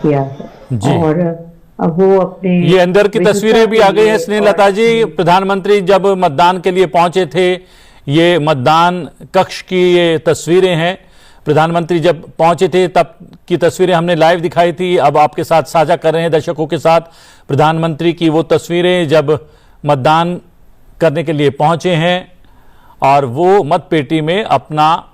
किया है। जी। और अब वो अपने ये अंदर की तस्वीरें भी आ गई हैं स्नेहलता जी। प्रधानमंत्री जब मतदान के लिए पहुंचे थे, ये मतदान कक्ष की ये तस्वीरें हैं। प्रधानमंत्री जब पहुंचे थे तब की तस्वीरें हमने लाइव दिखाई थी, अब आपके साथ साझा कर रहे हैं दर्शकों के साथ प्रधानमंत्री की वो तस्वीरें जब मतदान करने के लिए पहुंचे हैं और वो मतपेटी में अपना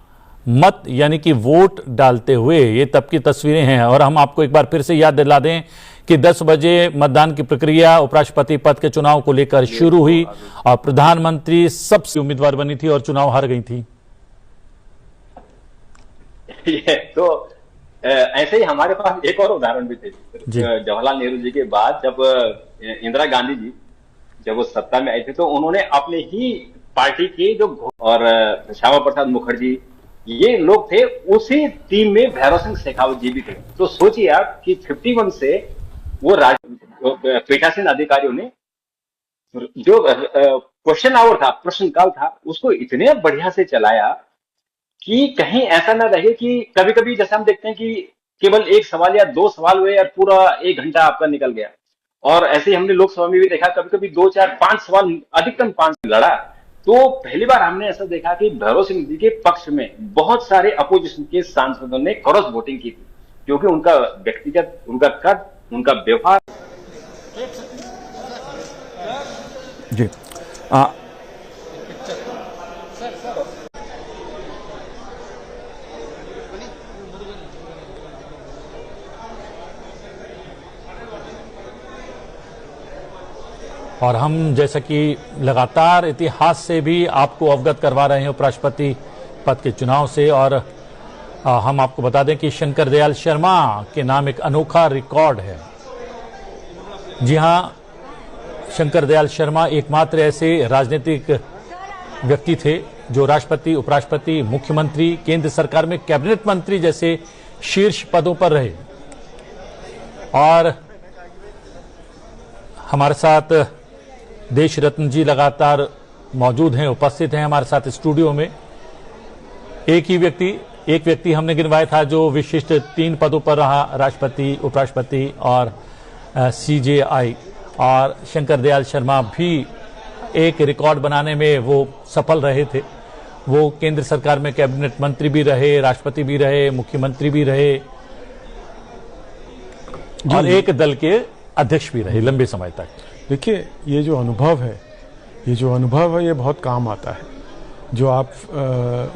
मत यानी कि वोट डालते हुए, ये तब की तस्वीरें हैं। और हम आपको एक बार फिर से याद दिला दें कि 10 बजे मतदान की प्रक्रिया उपराष्ट्रपति पद के चुनाव को लेकर शुरू हुई और प्रधानमंत्री सबसे उम्मीदवार बनी थी और चुनाव हार गई थी। तो ऐसे ही हमारे पास एक और उदाहरण भी थे। जवाहरलाल नेहरू जी के बाद जब इंदिरा गांधी जी जब वो सत्ता में आए थे तो उन्होंने अपने ही पार्टी के जो और श्यामा प्रसाद मुखर्जी ये लोग थे, उसी टीम में भैरव सिंह शेखावत जी भी थे। तो सोचिए आप कि 51 से वो पीठासीन अधिकारियों ने जो क्वेश्चन आवर था, प्रश्नकाल था, उसको इतने बढ़िया से चलाया कि कहीं ऐसा ना रहे कि कभी कभी जैसे हम देखते हैं कि केवल एक सवाल या दो सवाल हुए और पूरा 1 घंटा आपका निकल गया। और ऐसे ही हमने लोकसभा में भी देखा, कभी कभी 2, 4, 5 सवाल, अधिकतम 5 लड़ा। तो पहली बार हमने ऐसा देखा कि भैरव सिंह जी के पक्ष में बहुत सारे अपोजिशन के सांसदों ने क्रॉस वोटिंग की थी, क्योंकि उनका व्यक्तिगत, उनका कद, उनका व्यवहार। जी और हम जैसा कि लगातार इतिहास से भी आपको अवगत करवा रहे हैं उपराष्ट्रपति पद के चुनाव से, और हम आपको बता दें कि शंकर दयाल शर्मा के नाम एक अनोखा रिकॉर्ड है। जी हां, शंकर दयाल शर्मा एकमात्र ऐसे राजनीतिक व्यक्ति थे जो राष्ट्रपति, उपराष्ट्रपति, मुख्यमंत्री, केंद्र सरकार में कैबिनेट मंत्री जैसे शीर्ष पदों पर रहे। और हमारे साथ देश रत्न जी लगातार मौजूद हैं, उपस्थित हैं हमारे साथ स्टूडियो में। एक व्यक्ति हमने गिनवाया था जो विशिष्ट 3 पदों पर रहा, राष्ट्रपति, उपराष्ट्रपति और CJI। और शंकर दयाल शर्मा भी एक रिकॉर्ड बनाने में वो सफल रहे थे। वो केंद्र सरकार में कैबिनेट मंत्री भी रहे, राष्ट्रपति भी रहे, मुख्यमंत्री भी रहे और एक दल के अध्यक्ष भी रहे लंबे समय तक। देखिए, ये जो अनुभव है ये बहुत काम आता है। जो आप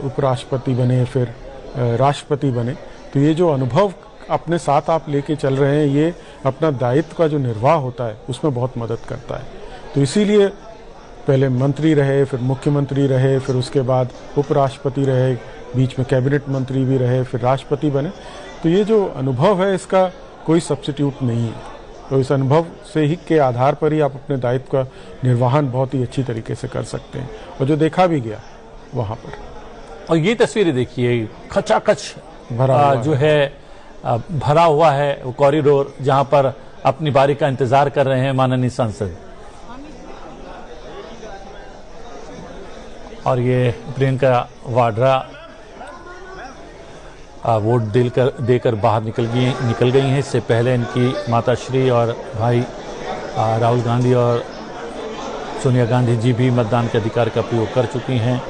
उपराष्ट्रपति बने, फिर राष्ट्रपति बने, तो ये जो अनुभव अपने साथ आप लेके चल रहे हैं, ये अपना दायित्व का जो निर्वाह होता है उसमें बहुत मदद करता है। तो इसीलिए पहले मंत्री रहे, फिर मुख्यमंत्री रहे, फिर उसके बाद उपराष्ट्रपति रहे, बीच में कैबिनेट मंत्री भी रहे, फिर राष्ट्रपति बने। तो ये जो अनुभव है इसका कोई सब्स्टिट्यूट नहीं है। तो इस अनुभव से ही के आधार पर ही आप अपने दायित्व का निर्वहन बहुत ही अच्छी तरीके से कर सकते हैं, और जो देखा भी गया वहाँ पर। और ये तस्वीरें देखिए, खचाखच भरा हुआ है वो कॉरिडोर, जहां पर अपनी बारी का इंतजार कर रहे हैं माननीय सांसद। और ये प्रियंका वाड्रा वोट देकर बाहर निकल गई हैं। इससे पहले इनकी माताश्री और भाई राहुल गांधी और सोनिया गांधी जी भी मतदान के अधिकार का प्रयोग कर चुकी हैं।